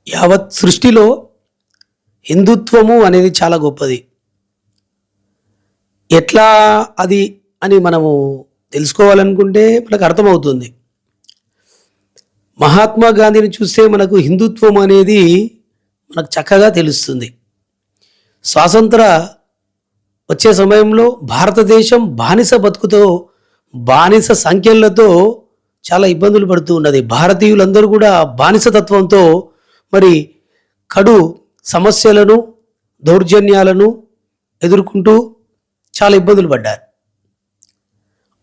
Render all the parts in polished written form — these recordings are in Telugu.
యావత్ సృష్టిలో హిందుత్వము అనేది చాలా గొప్పది. ఎట్లా అది అని మనము తెలుసుకోవాలనుకుంటే మనకు అర్థమవుతుంది. మహాత్మా గాంధీని చూస్తే మనకు హిందుత్వం అనేది మనకు చక్కగా తెలుస్తుంది. స్వాతంత్ర వచ్చే సమయంలో భారతదేశం బానిస బతుకుతో, బానిస సంఖ్యలతో చాలా ఇబ్బందులు పడుతూ ఉన్నది. భారతీయులందరూ కూడా బానిసతత్వంతో మరి కడు సమస్యలను, దౌర్జన్యాలను ఎదుర్కొంటూ చాలా ఇబ్బందులు పడ్డారు.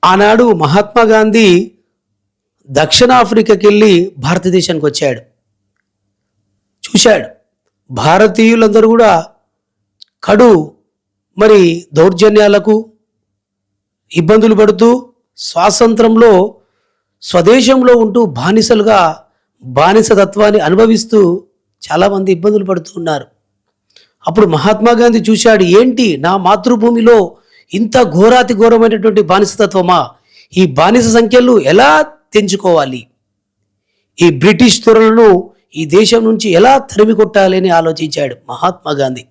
ఆనాడు మహాత్మా గాంధీ దక్షిణాఫ్రికాకి వెళ్ళి భారతదేశానికి వచ్చాడు. చూశాడు భారతీయులందరూ కూడా కడు మరి దౌర్జన్యాలకు ఇబ్బందులు పడుతూ స్వాతంత్రంలో స్వదేశంలో ఉంటూ బానిసలుగా బానిసతత్వాన్ని అనుభవిస్తూ చాలామంది ఇబ్బందులు పడుతూ ఉన్నారు. అప్పుడు మహాత్మా గాంధీ చూశాడు, ఏంటి నా మాతృభూమిలో ఇంత ఘోరాతి ఘోరమైనటువంటి బానిసతత్వమా? ఈ బానిస సంఖ్యలు ఎలా తెంచుకోవాలి? ఈ బ్రిటిష్ తురలను ఈ దేశం నుంచి ఎలా తరిమి కొట్టాలి అని ఆలోచించాడు మహాత్మా గాంధీ.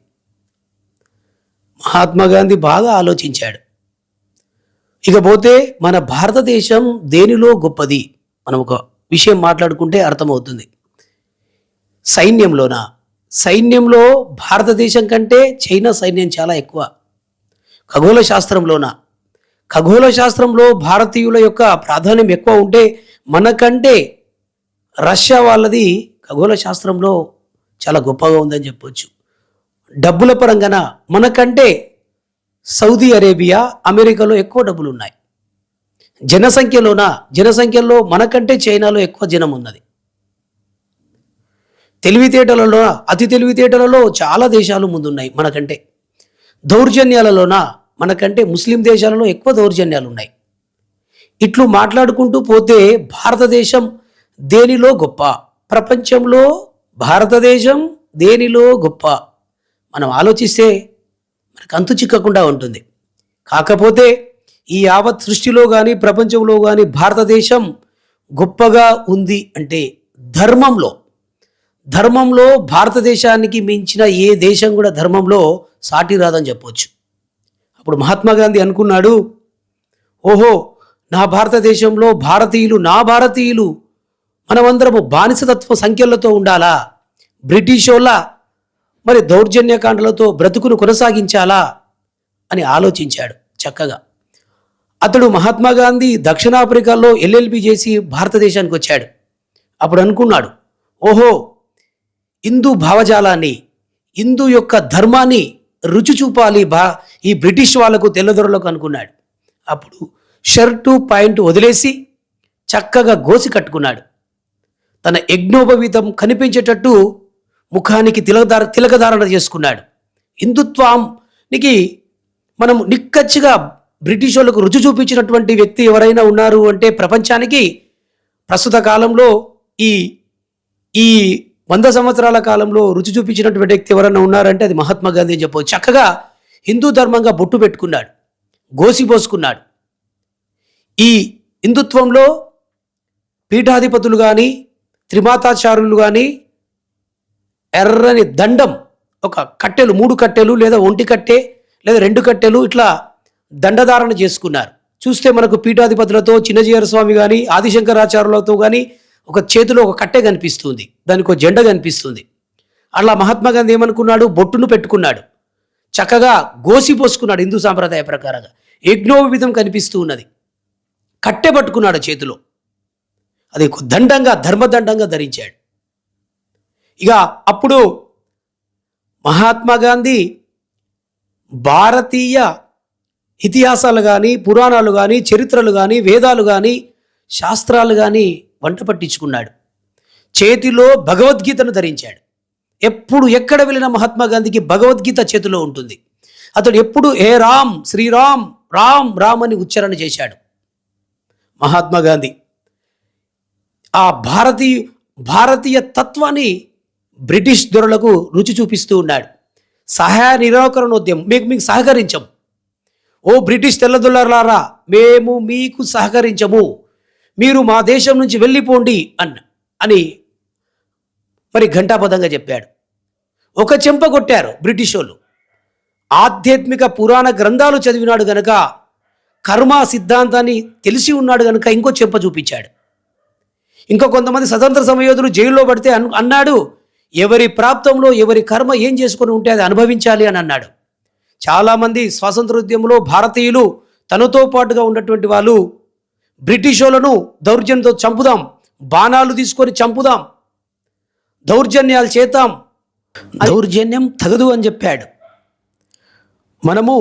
మహాత్మా గాంధీ బాగా ఆలోచించాడు. ఇకపోతే మన భారతదేశం దేనిలో గొప్పది? మనం ఒక విషయం మాట్లాడుకుంటే అర్థమవుతుంది. సైన్యంలో భారతదేశం కంటే చైనా సైన్యం చాలా ఎక్కువ. ఖగోళ శాస్త్రంలో భారతీయుల యొక్క ప్రాధాన్యం ఎక్కువ ఉంటే మనకంటే రష్యా వాళ్ళది ఖగోళ శాస్త్రంలో చాలా గొప్పగా ఉందని చెప్పొచ్చు. డబ్బుల పరంగాన మనకంటే సౌదీ అరేబియా, అమెరికాలో ఎక్కువ డబ్బులు ఉన్నాయి. జనసంఖ్యలో మనకంటే చైనాలో ఎక్కువ జనం ఉన్నది. అతి తెలివితేటలలో చాలా దేశాలు ముందున్నాయి మనకంటే. దౌర్జన్యాలలోన మనకంటే ముస్లిం దేశాలలో ఎక్కువ దౌర్జన్యాలు ఉన్నాయి. ఇట్లు మాట్లాడుకుంటూ పోతే భారతదేశం దేనిలో గొప్ప? ప్రపంచంలో భారతదేశం దేనిలో గొప్ప? మనం ఆలోచిస్తే మనకు అంతు చిక్కకుండా ఉంటుంది. కాకపోతే ఈ యావత్ సృష్టిలో కానీ ప్రపంచంలో కానీ భారతదేశం గొప్పగా ఉంది అంటే ధర్మంలో భారతదేశానికి మించిన ఏ దేశం కూడా ధర్మంలో సాటి రాదని చెప్పవచ్చు. అప్పుడు మహాత్మా గాంధీ అనుకున్నాడు, ఓహో నా భారతదేశంలో భారతీయులు మనమందరము బానిసతత్వ సంఖ్యలతో ఉండాలా? బ్రిటిష్ వాళ్ళ మరి దౌర్జన్యకాండలతో బ్రతుకును కొనసాగించాలా అని ఆలోచించాడు చక్కగా. అతడు మహాత్మా గాంధీ దక్షిణాఫ్రికాలో ఎల్ఎల్బి చేసి భారతదేశానికి వచ్చాడు. అప్పుడు అనుకున్నాడు, ఓహో హిందూ భావజాలాన్ని, హిందూ యొక్క ధర్మాన్ని రుచి చూపాలి ఈ బ్రిటిష్ వాళ్లకు, తెల్లదొరలకు అనుకున్నాడు. అప్పుడు షర్టు పాయింట్ వదిలేసి చక్కగా గోసి కట్టుకున్నాడు. తన యజ్ఞోపవీతం కనిపించేటట్టు ముఖానికి తిలకధారణ చేసుకున్నాడు. హిందుత్వానికి మనం నిక్కచ్చిగా బ్రిటిష్ వాళ్ళకు రుచి చూపించినటువంటి వ్యక్తి ఎవరైనా ఉన్నారు అంటే ప్రపంచానికి ప్రస్తుత కాలంలో ఈ 100 సంవత్సరాల కాలంలో రుచి చూపించినటువంటి వ్యక్తి ఎవరైనా ఉన్నారంటే అది మహాత్మా గాంధీ అని చెప్పవచ్చు. చక్కగా హిందూ ధర్మంగా బొట్టు పెట్టుకున్నాడు, గోసి పోసుకున్నాడు. ఈ హిందుత్వంలో పీఠాధిపతులు కానీ, త్రిమాతాచార్యులు కానీ ఎర్రని దండం, ఒక కట్టెలు, 3 కట్టెలు లేదా 1 కట్టె లేదా 2 కట్టెలు ఇట్లా దండధారణ చేసుకున్నారు. చూస్తే మనకు పీఠాధిపతులతో చిన్నజీయర స్వామి కానీ, ఆదిశంకరాచార్యులతో కానీ ఒక చేతిలో ఒక కట్టె కనిపిస్తుంది, దానికి ఒక జెండా కనిపిస్తుంది. అట్లా మహాత్మా గాంధీ ఏమనుకున్నాడు? బొట్టును పెట్టుకున్నాడు, చక్కగా గోసి పోసుకున్నాడు. హిందూ సాంప్రదాయ ప్రకారంగా యజ్ఞోపవీతం కనిపిస్తూ ఉన్నది, కట్టె పట్టుకున్నాడు చేతిలో. అది ఒక దండంగా, ధర్మదండంగా ధరించాడు. ఇక అప్పుడు మహాత్మా గాంధీ భారతీయ ఇతిహాసాలు కానీ, పురాణాలు కానీ, చరిత్రలు కానీ, వేదాలు కానీ, శాస్త్రాలు కానీ వంట పట్టించుకున్నాడు. చేతిలో భగవద్గీతను ధరించాడు. ఎప్పుడు ఎక్కడ వెళ్ళినా మహాత్మా గాంధీకి భగవద్గీత చేతిలో ఉంటుంది. అతడు ఎప్పుడు ఏ రామ్, శ్రీరామ్, రామ్ రామ్ అని ఉచ్చారణ చేశాడు మహాత్మా గాంధీ. ఆ భారతీయ తత్వాన్ని బ్రిటిష్ దొరలకు రుచి చూపిస్తూ ఉన్నాడు. సహాయ నిరాకరణోద్యమం, మీకు సహకరించం, ఓ బ్రిటిష్ తెల్లదొల్లలారా మేము మీకు సహకరించము, మీరు మా దేశం నుంచి వెళ్ళిపోండి అని మరి ఘంటాపథంగా చెప్పాడు. ఒక చెంప కొట్టారు బ్రిటిష్ వాళ్ళు. ఆధ్యాత్మిక పురాణ గ్రంథాలు చదివినాడు గనక, కర్మ సిద్ధాంతాన్ని తెలిసి ఉన్నాడు గనక ఇంకో చెంప చూపించాడు. ఇంకా కొంతమంది స్వతంత్ర సమయోధులు జైల్లో పడితే అన్నాడు, ఎవరి ప్రాప్తంలో ఎవరి కర్మ ఏం చేసుకొని ఉంటే అది అనుభవించాలి అని అన్నాడు. చాలామంది స్వాతంత్రోద్యమంలో భారతీయులు తనతో పాటుగా ఉన్నటువంటి వాళ్ళు బ్రిటిష్ వాళ్ళను దౌర్జన్యంతో చంపుదాం, బాణాలు తీసుకొని చంపుదాం, దౌర్జన్యాలు చేద్దాం, దౌర్జన్యం తగదు అని చెప్పాడు. మనము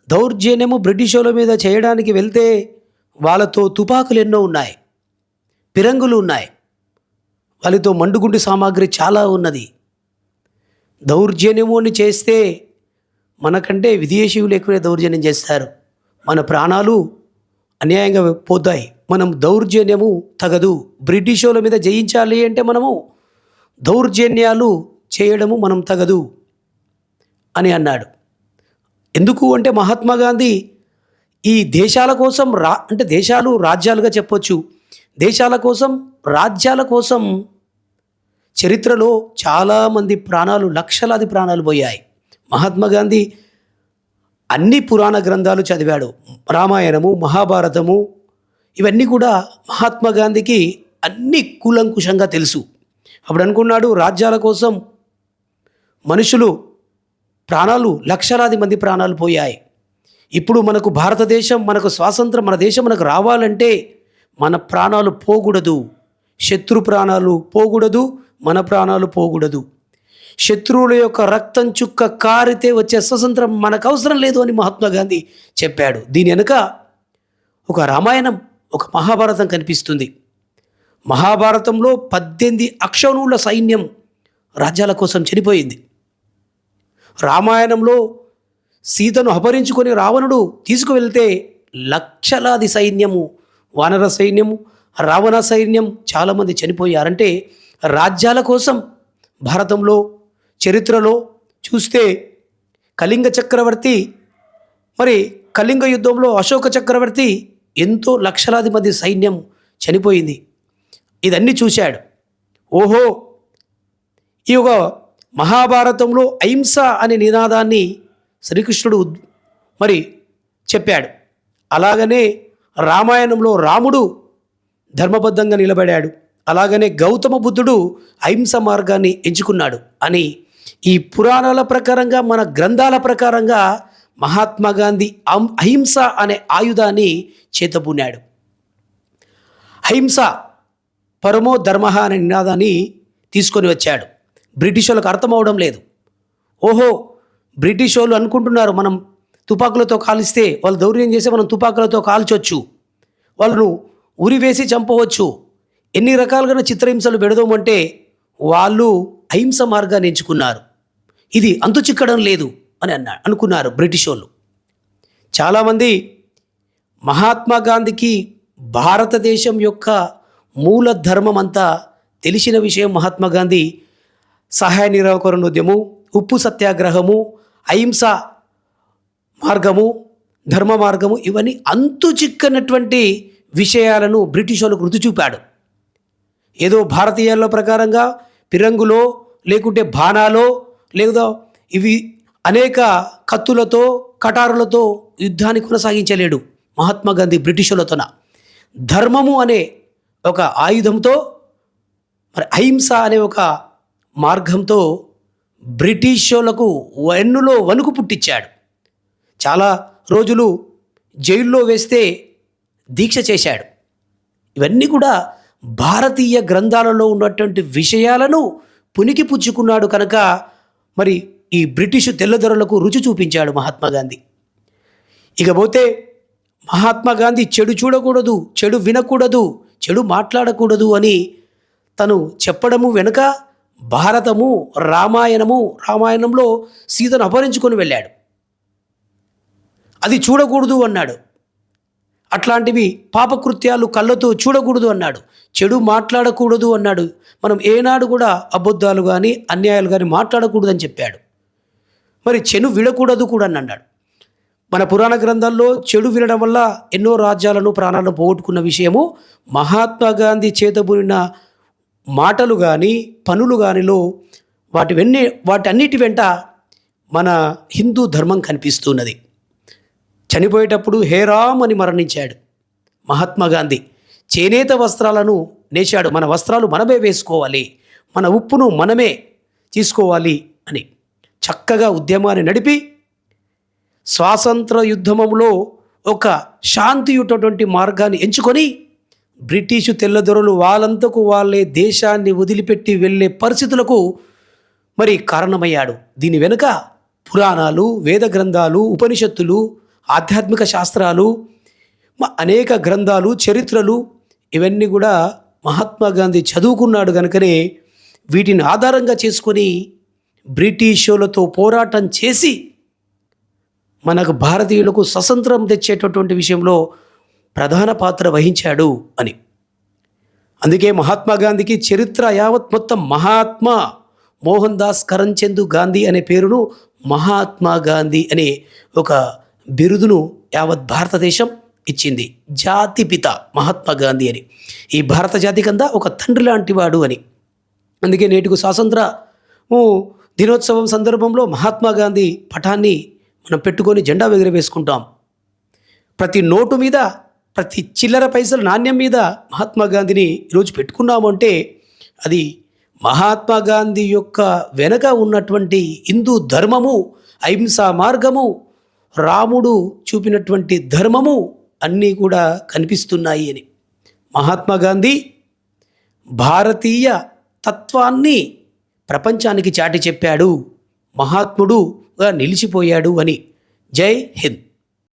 దౌర్జన్యము బ్రిటిష్ వాళ్ళ మీద చేయడానికి వెళ్తే వాళ్ళతో తుపాకులు ఎన్నో ఉన్నాయి, పిరంగులు ఉన్నాయి, వాళ్ళతో మండుగుండు సామాగ్రి చాలా ఉన్నది. దౌర్జన్యము అని చేస్తే మనకంటే విదేశీయులు ఎక్కువే దౌర్జన్యం చేస్తారు, మన ప్రాణాలు అన్యాయంగా పోతాయి. మనం దౌర్జన్యము తగదు. బ్రిటిష్ వాళ్ళ మీద జయించాలి అంటే మనము దౌర్జన్యాలు చేయడము మనం తగదు అని అన్నాడు. ఎందుకు అంటే మహాత్మా గాంధీ ఈ దేశాల కోసం అంటే దేశాలు రాజ్యాలుగా చెప్పొచ్చు, దేశాల కోసం రాజ్యాల కోసం చరిత్రలో చాలామంది ప్రాణాలు, లక్షలాది ప్రాణాలు పోయాయి. మహాత్మా గాంధీ అన్ని పురాణ గ్రంథాలు చదివాడు. రామాయణము, మహాభారతము ఇవన్నీ కూడా మహాత్మా గాంధీకి అన్ని కూలంకుషంగా తెలుసు. అప్పుడు అనుకున్నాడు, రాజ్యాల కోసం మనుషులు ప్రాణాలు, లక్షలాది మంది ప్రాణాలు పోయాయి. ఇప్పుడు మనకు భారతదేశం, మనకు స్వాతంత్రం, మన దేశం మనకు రావాలంటే మన ప్రాణాలు పోకూడదు, శత్రు ప్రాణాలు పోకూడదు, మన ప్రాణాలు పోకూడదు. శత్రువుల యొక్క రక్తం చుక్క కారితే వచ్చే స్వతంత్రం మనకు అవసరం లేదు అని మహాత్మా గాంధీ చెప్పాడు. దీని వెనుక ఒక రామాయణం, ఒక మహాభారతం కనిపిస్తుంది. మహాభారతంలో 18 అక్షౌహిణుల సైన్యం రాజ్యాల కోసం చనిపోయింది. రామాయణంలో సీతను అపహరించుకొని రావణుడు తీసుకువెళ్తే లక్షలాది సైన్యము, వానర సైన్యము, రావణ సైన్యం చాలామంది చనిపోయారంటే రాజ్యాల కోసం. భారతంలో చరిత్రలో చూస్తే కళింగ చక్రవర్తి, మరి కళింగ యుద్ధంలో అశోక చక్రవర్తి ఎంతో లక్షలాది మంది సైన్యం చనిపోయింది. ఇదన్నీ చూశాడు. ఓహో, ఈ ఒక మహాభారతంలో అహింస అనే నినాదాన్ని శ్రీకృష్ణుడు మరి చెప్పాడు. అలాగనే రామాయణంలో రాముడు ధర్మబద్ధంగా నిలబడాడు. అలాగనే గౌతమ బుద్ధుడు అహింస మార్గాన్ని ఎంచుకున్నాడు అని ఈ పురాణాల ప్రకారంగా, మన గ్రంథాల ప్రకారంగా మహాత్మా గాంధీ అహింస అనే ఆయుధాన్ని చేతబూనాడు. అహింస పరమో ధర్మ అనే నినాదాన్ని తీసుకొని వచ్చాడు. బ్రిటిష్ వాళ్ళకు అర్థం అవడం లేదు. ఓహో, బ్రిటిష్ వాళ్ళు అనుకుంటున్నారు మనం తుపాకులతో కాలిస్తే, వాళ్ళు దౌర్యం చేస్తే మనం తుపాకులతో కాల్చొచ్చు, వాళ్ళను ఉరివేసి చంపవచ్చు, ఎన్ని రకాలుగా చిత్రహింసలు పెడదామంటే వాళ్ళు అహింస మార్గాన్ని ఎంచుకున్నారు. ఇది అంతు చిక్కడం లేదు అని అనుకున్నారు బ్రిటిష్ వాళ్ళు. చాలామంది మహాత్మా గాంధీకి భారతదేశం యొక్క మూల ధర్మం అంతా తెలిసిన విషయం. మహాత్మా గాంధీ సహాయ నిరాకరణ ఉద్యమం, ఉప్పు సత్యాగ్రహము, అహింస మార్గము, ధర్మ మార్గము, ఇవన్నీ అంతు చిక్కనటువంటి విషయాలను బ్రిటిష్ వాళ్ళకు రుచి చూపాడు. ఏదో భారతీయుల ప్రకారంగా పిరంగులో లేకుంటే బాణాలో లేదా ఇవి అనేక కత్తులతో, కటారులతో యుద్ధాన్ని కొనసాగించలేడు మహాత్మా గాంధీ బ్రిటిషులతోన. ధర్మము అనే ఒక ఆయుధంతో, మరి అహింస అనే ఒక మార్గంతో బ్రిటిషులకు వెన్నులో వణుకు పుట్టించాడు. చాలా రోజులు జైల్లో వేస్తే దీక్ష చేశాడు. ఇవన్నీ కూడా భారతీయ గ్రంథాలలో ఉన్నటువంటి విషయాలను పునికి పుచ్చుకున్నాడు కనుక మరి ఈ బ్రిటిషు తెల్లదొరలకు రుచి చూపించాడు మహాత్మా గాంధీ. ఇకపోతే మహాత్మా గాంధీ చెడు చూడకూడదు, చెడు వినకూడదు, చెడు మాట్లాడకూడదు అని తను చెప్పడము వెనుక భారతము, రామాయణంలో సీతను అపహరించుకొని వెళ్ళాడు. అది చూడకూడదు అన్నాడు. అట్లాంటివి పాపకృత్యాలు కళ్ళతో చూడకూడదు అన్నాడు. చెడు మాట్లాడకూడదు అన్నాడు. మనం ఏనాడు కూడా అబద్ధాలు కానీ అన్యాయాలు కానీ మాట్లాడకూడదని చెప్పాడు. మరి చెడు వినకూడదు కూడా అని అన్నాడు. మన పురాణ గ్రంథాల్లో చెడు వినడం వల్ల ఎన్నో రాజ్యాలను, ప్రాణాలను పోగొట్టుకున్న విషయము మహాత్మా గాంధీ చేతబూనిన మాటలు కానీ పనులు కానిలో వాటన్నిటి వెంట మన హిందూ ధర్మం కనిపిస్తున్నది. చనిపోయేటప్పుడు హే రామ్ అని మరణించాడు మహాత్మా గాంధీ. చేనేత వస్త్రాలను నేశాడు. మన వస్త్రాలు మనమే వేసుకోవాలి, మన ఉప్పును మనమే తీసుకోవాలి అని చక్కగా ఉద్యమాన్ని నడిపి స్వాతంత్ర యుద్ధంలో ఒక శాంతియుతటువంటి మార్గాన్ని ఎంచుకొని బ్రిటిషు తెల్లదొరలు వాళ్ళంతకు వాళ్ళే దేశాన్ని వదిలిపెట్టి వెళ్ళే పరిస్థితులకు మరి కారణమయ్యాడు. దీని వెనుక పురాణాలు, వేద గ్రంథాలు, ఉపనిషత్తులు, ఆధ్యాత్మిక శాస్త్రాలు, అనేక గ్రంథాలు, చరిత్రలు ఇవన్నీ కూడా మహాత్మా గాంధీ చదువుకున్నాడు కనుకనే వీటిని ఆధారంగా చేసుకొని బ్రిటిషులతో పోరాటం చేసి మనకు భారతీయులకు స్వతంత్రం తెచ్చేటటువంటి విషయంలో ప్రధాన పాత్ర వహించాడు అని. అందుకే మహాత్మా గాంధీకి చరిత్ర యావత్ మొత్తం మహాత్మా మోహన్ దాస్ కరంచంద్ గాంధీ అనే పేరును మహాత్మా గాంధీ అనే ఒక బిరుదును యావత్ భారతదేశం ఇచ్చింది. జాతిపిత మహాత్మా గాంధీ అని, ఈ భారత జాతికంతా ఒక తండ్రి లాంటి వాడు అని. అందుకే నేటికి స్వాతంత్ర దినోత్సవం సందర్భంలో మహాత్మా గాంధీ పటాన్ని మనం పెట్టుకొని జెండా ఎగురవేసుకుంటాం. ప్రతి నోటు మీద, ప్రతి చిల్లర పైసల నాణ్యం మీద మహాత్మా గాంధీని ఈరోజు పెట్టుకున్నాము అంటే అది మహాత్మా గాంధీ యొక్క వెనక ఉన్నటువంటి హిందూ ధర్మము, అహింసా మార్గము, రాముడు చూపినటువంటి ధర్మము అన్నీ కూడా కనిపిస్తున్నాయి అని. మహాత్మా గాంధీ భారతీయ తత్వాన్ని ప్రపంచానికి చాటి చెప్పాడు, మహాత్ముడుగా నిలిచిపోయాడు అని. జై హింద్.